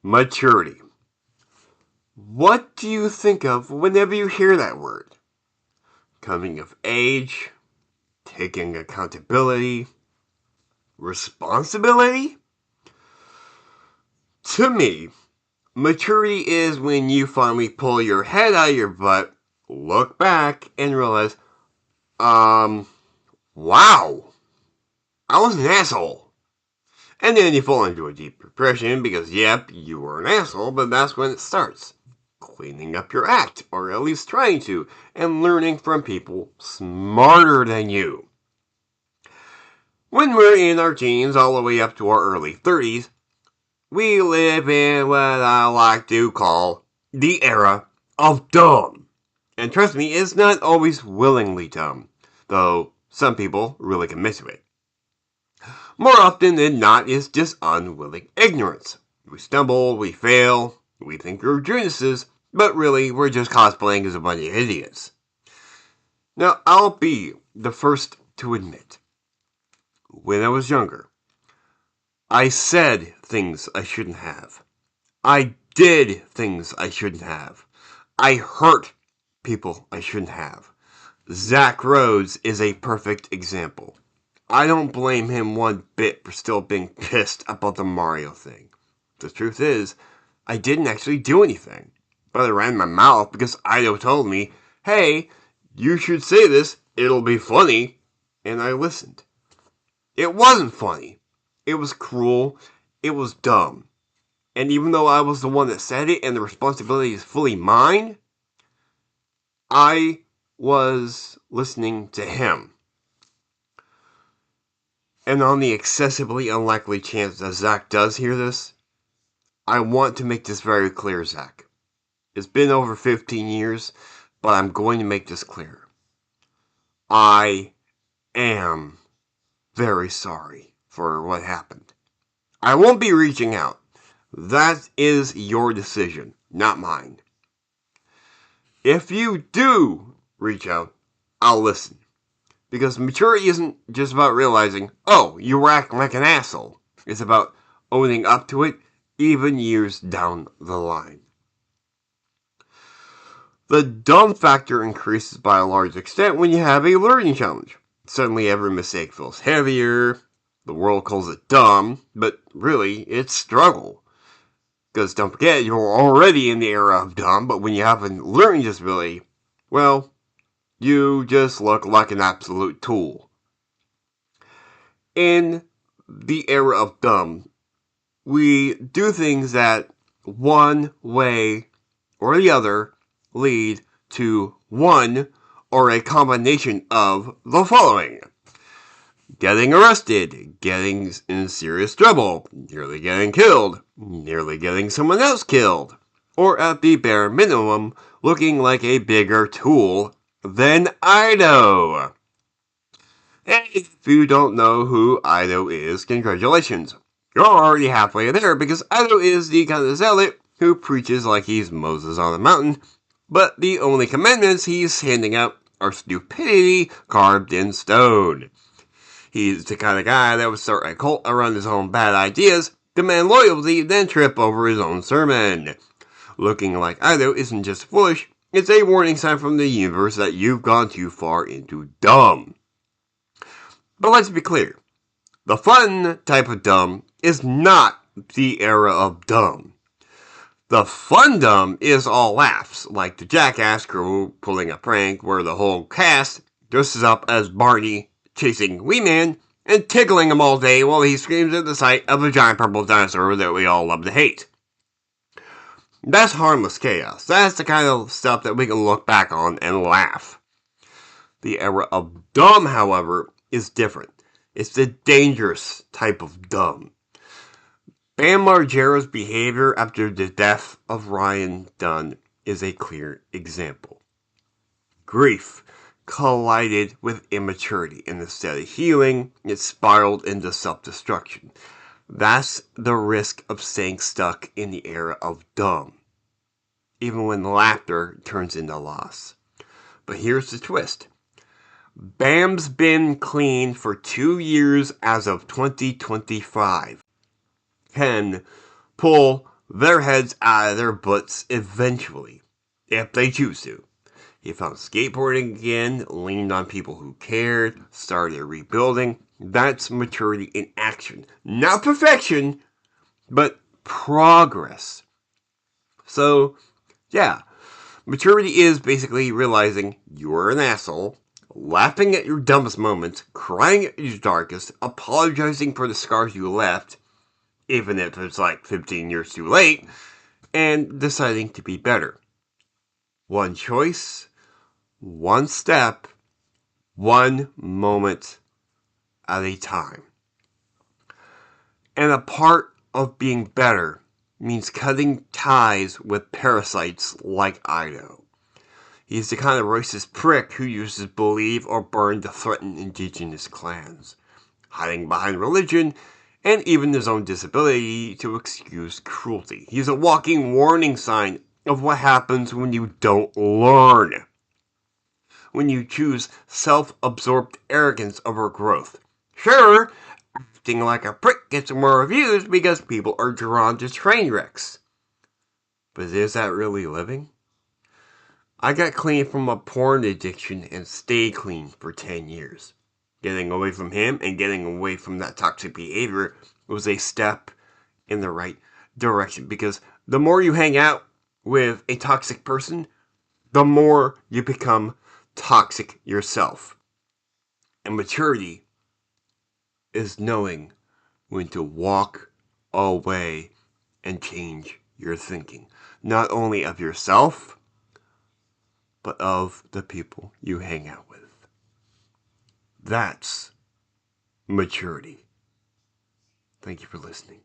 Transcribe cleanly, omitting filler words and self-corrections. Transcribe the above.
Maturity. What do you think of whenever you hear that word? Coming of age, taking accountability, responsibility? To me, maturity is when you finally pull your head out of your butt, look back, and realize, wow, I was an asshole. And then you fall into a deep depression because, yep, you were an asshole, but that's when it starts. Cleaning up your act, or at least trying to, and learning from people smarter than you. When we're in our teens all the way up to our early 30s, we live in what I like to call the era of dumb. And trust me, it's not always willingly dumb, though some people really commit to it. More often than not, it's just unwilling ignorance. We stumble, we fail, we think we're geniuses, but really we're just cosplaying as a bunch of idiots. Now, I'll be the first to admit, when I was younger, I said things I shouldn't have. I did things I shouldn't have. I hurt people I shouldn't have. Zach Rhodes is a perfect example. I don't blame him one bit for still being pissed about the Mario thing. The truth is, I didn't actually do anything. But I ran my mouth because Ido told me, hey, you should say this, it'll be funny. And I listened. It wasn't funny. It was cruel. It was dumb. And even though I was the one that said it and the responsibility is fully mine, I was listening to him. And on the excessively unlikely chance that Zach does hear this, I want to make this very clear, Zach. It's been over 15 years, but I'm going to make this clear. I am very sorry for what happened. I won't be reaching out. That is your decision, not mine. If you do reach out, I'll listen. Because maturity isn't just about realizing, oh, you were acting like an asshole. It's about owning up to it, even years down the line. The dumb factor increases by a large extent when you have a learning challenge. Suddenly every mistake feels heavier. The world calls it dumb, but really, it's struggle. Because don't forget, you're already in the era of dumb, but when you have a learning disability, well, you just look like an absolute tool. In the era of dumb, we do things that one way or the other lead to one or a combination of the following. Getting arrested, getting in serious trouble, nearly getting killed, nearly getting someone else killed, or at the bare minimum, looking like a bigger tool than Ido. And if you don't know who Ido is, congratulations. You're already halfway there because Ido is the kind of zealot who preaches like he's Moses on the mountain, but the only commandments he's handing out are stupidity carved in stone. He's the kind of guy that would start a cult around his own bad ideas, demand loyalty, then trip over his own sermon. Looking like Ido isn't just foolish, it's a warning sign from the universe that you've gone too far into dumb. But let's be clear. The fun type of dumb is not the era of dumb. The fun dumb is all laughs, like the Jackass crew pulling a prank where the whole cast dresses up as Barney chasing Wee Man and tickling him all day while he screams at the sight of a giant purple dinosaur that we all love to hate. That's harmless chaos. That's the kind of stuff that we can look back on and laugh. The era of dumb, however, is different. It's the dangerous type of dumb. Bam Margera's behavior after the death of Ryan Dunn is a clear example. Grief collided with immaturity, and instead of healing, it spiraled into self-destruction. That's the risk of staying stuck in the era of dumb, even when laughter turns into loss. But here's the twist. Bam's been clean for 2 years as of 2025. Can pull their heads out of their butts eventually, if they choose to. He found skateboarding again, leaned on people who cared, started rebuilding. That's maturity in action. Not perfection, but progress. So, yeah, maturity is basically realizing you're an asshole, laughing at your dumbest moments, crying at your darkest, apologizing for the scars you left, even if it's like 15 years too late, and deciding to be better. One choice, one step, one moment at a time. And a part of being better means cutting ties with parasites like Ido. He's the kind of racist prick who uses believe or burn to threaten indigenous clans, hiding behind religion and even his own disability to excuse cruelty. He's a walking warning sign of what happens when you don't learn. When you choose self-absorbed arrogance over growth. Sure, acting like a prick gets more reviews because people are drawn to train wrecks. But is that really living? I got clean from a porn addiction and stayed clean for 10 years. Getting away from him and getting away from that toxic behavior was a step in the right direction, because the more you hang out with a toxic person, the more you become toxic yourself. And maturity is knowing when to walk away and change your thinking, not only of yourself, but of the people you hang out with. That's maturity. Thank you for listening.